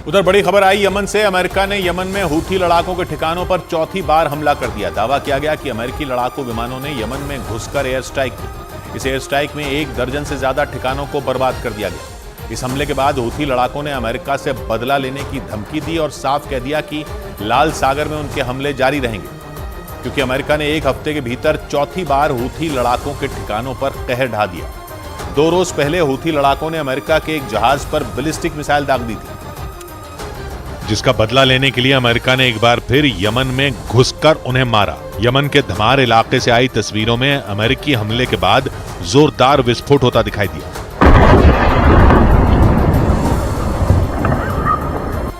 उधर बड़ी खबर आई यमन से। अमेरिका ने यमन में हूथी लड़ाकों के ठिकानों पर चौथी बार हमला कर दिया। दावा किया गया कि अमेरिकी लड़ाकू विमानों ने यमन में घुसकर एयर स्ट्राइक की। इस एयर स्ट्राइक में 1 दर्जन से ज्यादा ठिकानों को बर्बाद कर दिया गया। इस हमले के बाद हूथी लड़ाकों ने अमेरिका से बदला लेने की धमकी दी और साफ कह दिया कि लाल सागर में उनके हमले जारी रहेंगे, क्योंकि अमेरिका ने 1 हफ्ते के भीतर चौथी बार हूथी लड़ाकों के ठिकानों पर कहर ढा दिया। 2 रोज पहले हूथी लड़ाकों ने अमेरिका के एक जहाज पर बैलिस्टिक मिसाइल दाग दी थी, जिसका बदला लेने के लिए अमेरिका ने एक बार फिर यमन में घुसकर उन्हें मारा। यमन के धमार इलाके से आई तस्वीरों में अमेरिकी हमले के बाद जोरदार विस्फोट होता दिखाई दिया।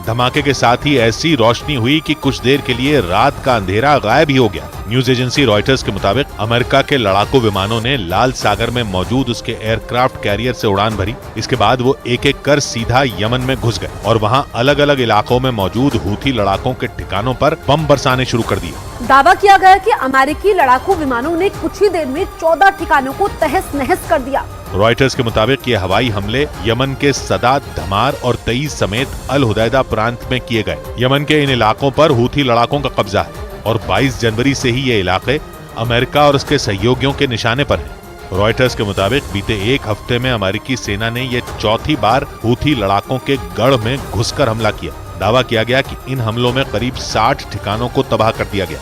धमाके के साथ ही ऐसी रोशनी हुई कि कुछ देर के लिए रात का अंधेरा गायब ही हो गया। न्यूज एजेंसी रॉयटर्स के मुताबिक अमेरिका के लड़ाकू विमानों ने लाल सागर में मौजूद उसके एयरक्राफ्ट कैरियर से उड़ान भरी। इसके बाद वो एक एक कर सीधा यमन में घुस गए और वहां अलग अलग इलाकों में मौजूद हूथी लड़ाकों के ठिकानों पर बम बरसाने शुरू कर दिए। दावा किया गया कि अमेरिकी लड़ाकू विमानों ने कुछ ही देर में 14 ठिकानों को तहस नहस कर दिया। रॉयटर्स के मुताबिक ये हवाई हमले यमन के सदा, धमार और तईज समेत अल हुदैदा प्रांत में किए गए। यमन के इन इलाकों पर हूथी लड़ाकों का कब्जा है और 22 जनवरी से ही ये इलाके अमेरिका और उसके सहयोगियों के निशाने पर हैं। रॉयटर्स के मुताबिक बीते 1 हफ्ते में अमेरिकी सेना ने ये चौथी बार हूथी लड़ाकों के गढ़ में घुसकर हमला किया। दावा किया गया कि इन हमलों में करीब 60 ठिकानों को तबाह कर दिया गया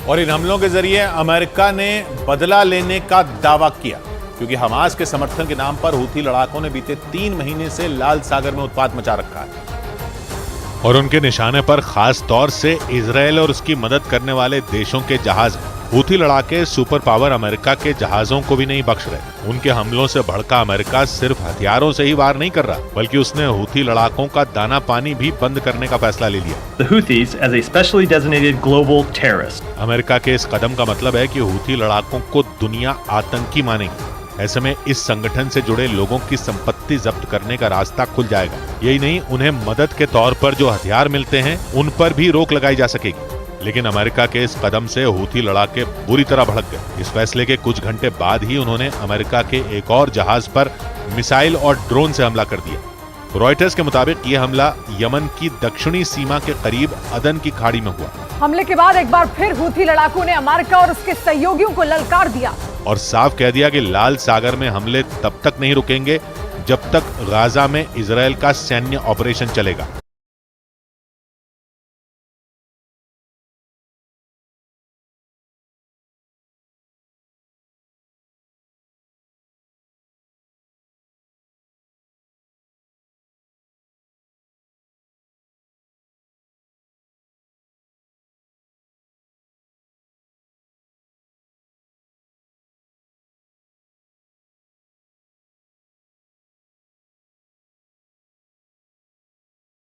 और इन हमलों के जरिए अमेरिका ने बदला लेने का दावा किया, क्योंकि हमास के समर्थन के नाम पर हूथी लड़ाकों ने बीते 3 महीने से लाल सागर में उत्पात मचा रखा है और उनके निशाने पर खास तौर से इजराइल और उसकी मदद करने वाले देशों के जहाज हैं। हूथी लड़ाके सुपर पावर अमेरिका के जहाजों को भी नहीं बख्श रहे। उनके हमलों से भड़का अमेरिका सिर्फ हथियारों से ही वार नहीं कर रहा, बल्कि उसने हूथी लड़ाकों का दाना पानी भी बंद करने का फैसला ले लिया। The Houthis as a specially designated global terrorist. America के इस कदम का मतलब है कि हूथी लड़ाकों को दुनिया आतंकी मानेगी। ऐसे में इस संगठन से जुड़े लोगों की संपत्ति जब्त करने का रास्ता खुल जाएगा। यही नहीं, उन्हें मदद के तौर पर जो हथियार मिलते हैं उन पर भी रोक लगाई जा सकेगी। लेकिन अमेरिका के इस कदम से हूथी लड़ाके बुरी तरह भड़क गए। इस फैसले के कुछ घंटे बाद ही उन्होंने अमेरिका के एक और जहाज पर मिसाइल और ड्रोन से हमला कर दिया। रॉयटर्स के मुताबिक ये हमला यमन की दक्षिणी सीमा के करीब अदन की खाड़ी में हुआ। हमले के बाद एक बार फिर हूथी लड़ाकों ने अमेरिका और उसके सहयोगियों को ललकार दिया और साफ कह दिया कि लाल सागर में हमले तब तक नहीं रुकेंगे जब तक गाजा में इजरायल का सैन्य ऑपरेशन चलेगा।